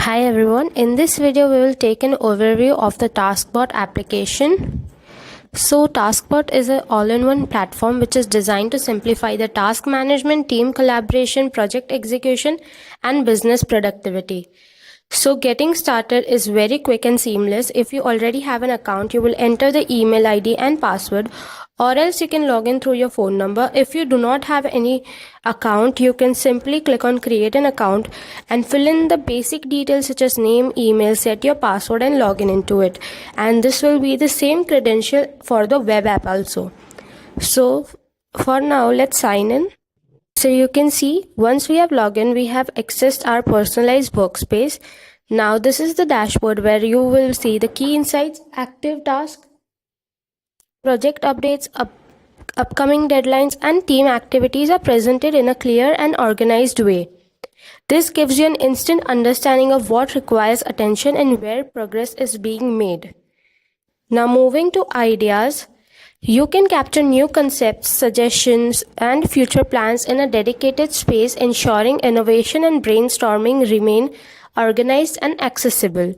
Hi everyone, in this video we will take an overview of the Taskbot application. So Taskbot is an all-in-one platform which is designed to simplify the task management, team collaboration, project execution and business productivity. So getting started is very quick and seamless. If you already have an account, you will enter the email ID and password, or else you can log in through your phone number. If you do not have any account, you can simply click on create an account and fill in the basic details such as name, email, set your password and log in into it. And this will be the same credential for the web app also. So for now, let's sign in. So you can see once we have logged in, we have accessed our personalized workspace. Now this is the dashboard where you will see the key insights, active tasks, project updates, upcoming deadlines and team activities are presented in a clear and organized way. This gives you an instant understanding of what requires attention and where progress is being made. Now moving to ideas. You can capture new concepts, suggestions, and future plans in a dedicated space, ensuring innovation and brainstorming remain organized and accessible.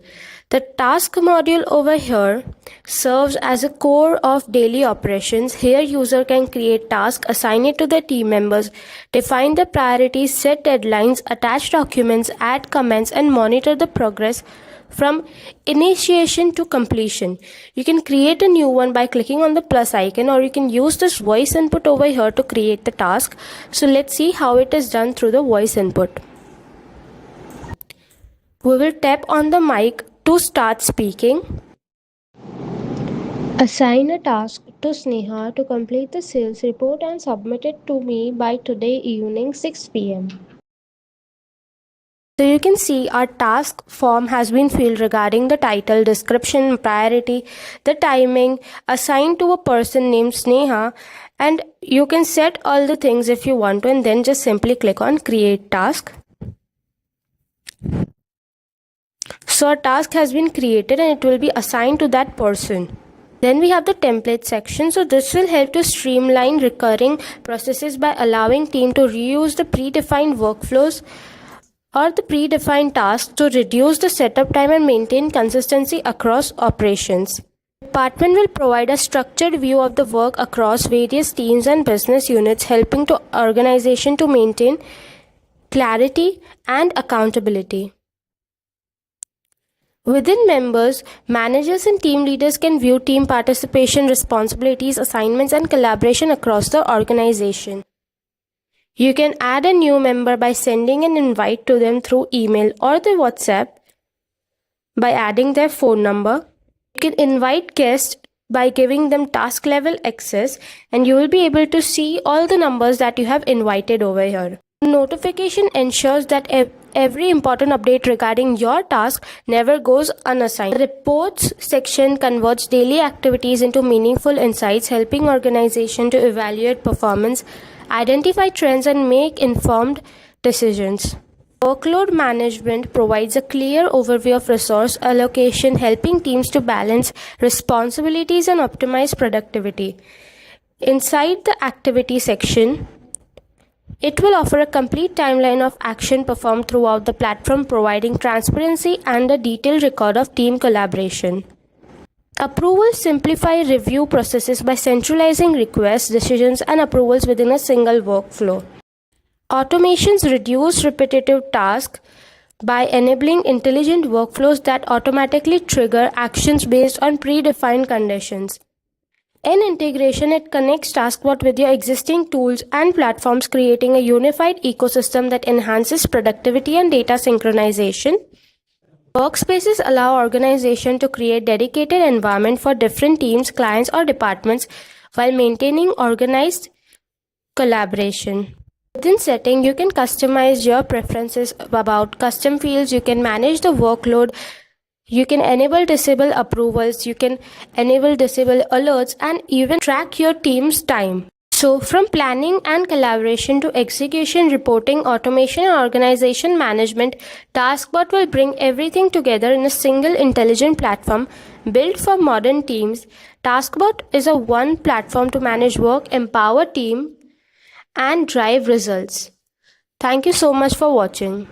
The task module over here serves as a core of daily operations. Here, user can create tasks, assign it to the team members, define the priorities, set deadlines, attach documents, add comments, and monitor the progress from initiation to completion. You can create a new one by clicking on the plus icon, or you can use this voice input over here to create the task. So let's see how it is done through the voice input. We will tap on the mic to start speaking. Assign a task to Sneha to complete the sales report and submit it to me by today evening 6 p.m. So you can see our task form has been filled regarding the title, description, priority, the timing, assigned to a person named Sneha, and you can set all the things if you want to, and then just simply click on create task. So a task has been created and it will be assigned to that person. Then we have the template section. So this will help to streamline recurring processes by allowing team to reuse the predefined workflows or the predefined tasks to reduce the setup time and maintain consistency across operations. The department will provide a structured view of the work across various teams and business units, helping to organization to maintain clarity and accountability. Within members, managers and team leaders can view team participation, responsibilities, assignments, and collaboration across the organization. You can add a new member by sending an invite to them through email or the WhatsApp by adding their phone number. You can invite guests by giving them task level access, and you will be able to see all the numbers that you have invited over here. Notification ensures that every important update regarding your task never goes unassigned. The reports section converts daily activities into meaningful insights, helping organization to evaluate performance, identify trends, and make informed decisions. Workload management provides a clear overview of resource allocation, helping teams to balance responsibilities and optimize productivity. Inside the activity section, it will offer a complete timeline of action performed throughout the platform, providing transparency and a detailed record of team collaboration. Approvals simplify review processes by centralizing requests, decisions, and approvals within a single workflow. Automations reduce repetitive tasks by enabling intelligent workflows that automatically trigger actions based on predefined conditions. In integration, it connects Taskbot with your existing tools and platforms, creating a unified ecosystem that enhances productivity and data synchronization. Workspaces allow organizations to create dedicated environment for different teams, clients, or departments while maintaining organized collaboration. Within setting, you can customize your preferences about custom fields. You can manage the workload. You can enable disable approvals, you can enable disable alerts, and even track your team's time. So from planning and collaboration to execution, reporting, automation, and organization management, Taskbot will bring everything together in a single intelligent platform built for modern teams. Taskbot is a one platform to manage work, empower team, and drive results. Thank you so much for watching.